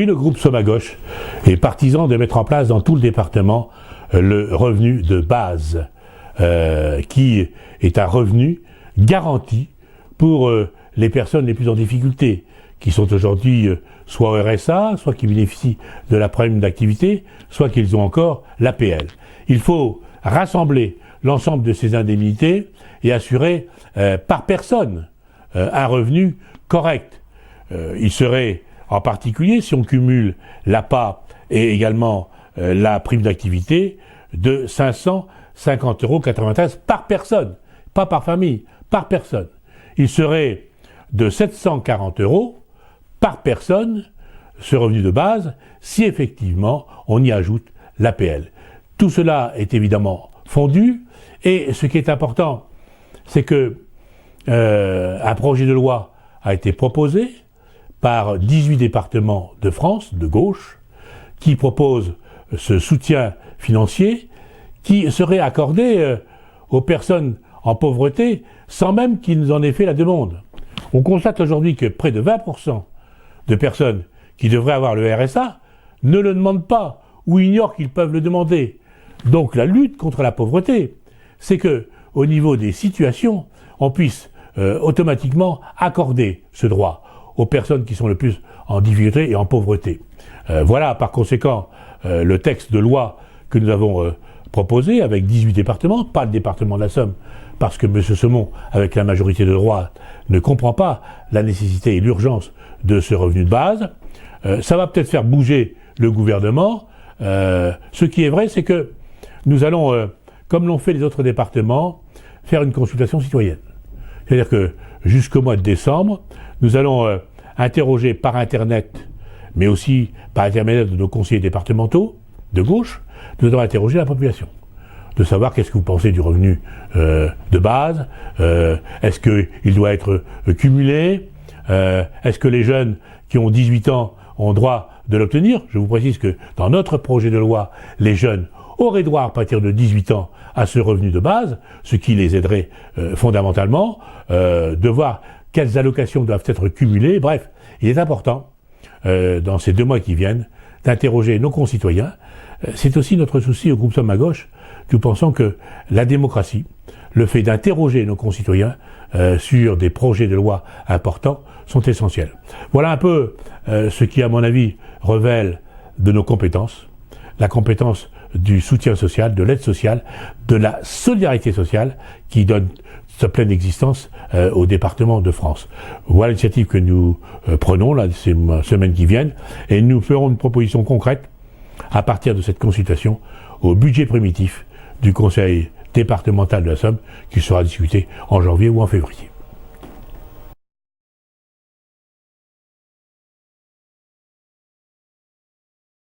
Oui, le groupe Somme à Gauche est partisan de mettre en place dans tout le département le revenu de base, qui est un revenu garanti pour les personnes les plus en difficulté, qui sont aujourd'hui soit au RSA, soit qui bénéficient de la prime d'activité, soit qu'ils ont encore l'APL. Il faut rassembler l'ensemble de ces indemnités et assurer par personne un revenu correct. Il serait en particulier, si on cumule l'APA et également la prime d'activité, de 550,93 € par personne, pas par famille, par personne. Il serait de 740 € par personne, ce revenu de base, si effectivement on y ajoute l'APL. Tout cela est évidemment fondu, et ce qui est important, c'est que un projet de loi a été proposé par 18 départements de France, de gauche, qui propose ce soutien financier qui serait accordé aux personnes en pauvreté sans même qu'ils en aient fait la demande. On constate aujourd'hui que près de 20% de personnes qui devraient avoir le RSA ne le demandent pas ou ignorent qu'ils peuvent le demander. Donc la lutte contre la pauvreté, c'est que au niveau des situations, on puisse automatiquement accorder ce droit aux personnes qui sont le plus en difficulté et en pauvreté. Voilà par conséquent le texte de loi que nous avons proposé avec 18 départements, pas le département de la Somme, parce que M. Semon, avec la majorité de droite, ne comprend pas la nécessité et l'urgence de ce revenu de base. Ça va peut-être faire bouger le gouvernement. Ce qui est vrai, c'est que nous allons, comme l'ont fait les autres départements, faire une consultation citoyenne. C'est-à-dire que jusqu'au mois de décembre, nous allons interroger par Internet, mais aussi par intermédiaire de nos conseillers départementaux de gauche, nous allons interroger la population, de savoir qu'est-ce que vous pensez du revenu de base, est-ce qu'il doit être cumulé, est-ce que les jeunes qui ont 18 ans ont droit de l'obtenir. Je vous précise que dans notre projet de loi, les jeunes auraient droit à partir de 18 ans à ce revenu de base, ce qui les aiderait fondamentalement, de voir quelles allocations doivent être cumulées. Bref, il est important, dans ces 2 mois qui viennent, d'interroger nos concitoyens. C'est aussi notre souci au groupe Somme à Gauche. Nous pensons que la démocratie, le fait d'interroger nos concitoyens sur des projets de loi importants, sont essentiels. Voilà un peu ce qui, à mon avis, révèle de nos compétences, la compétence du soutien social, de l'aide sociale, de la solidarité sociale qui donne sa pleine existence au département de France. Voilà l'initiative que nous prenons là, ces semaines qui viennent, et nous ferons une proposition concrète à partir de cette consultation au budget primitif du Conseil départemental de la Somme qui sera discuté en janvier ou en février.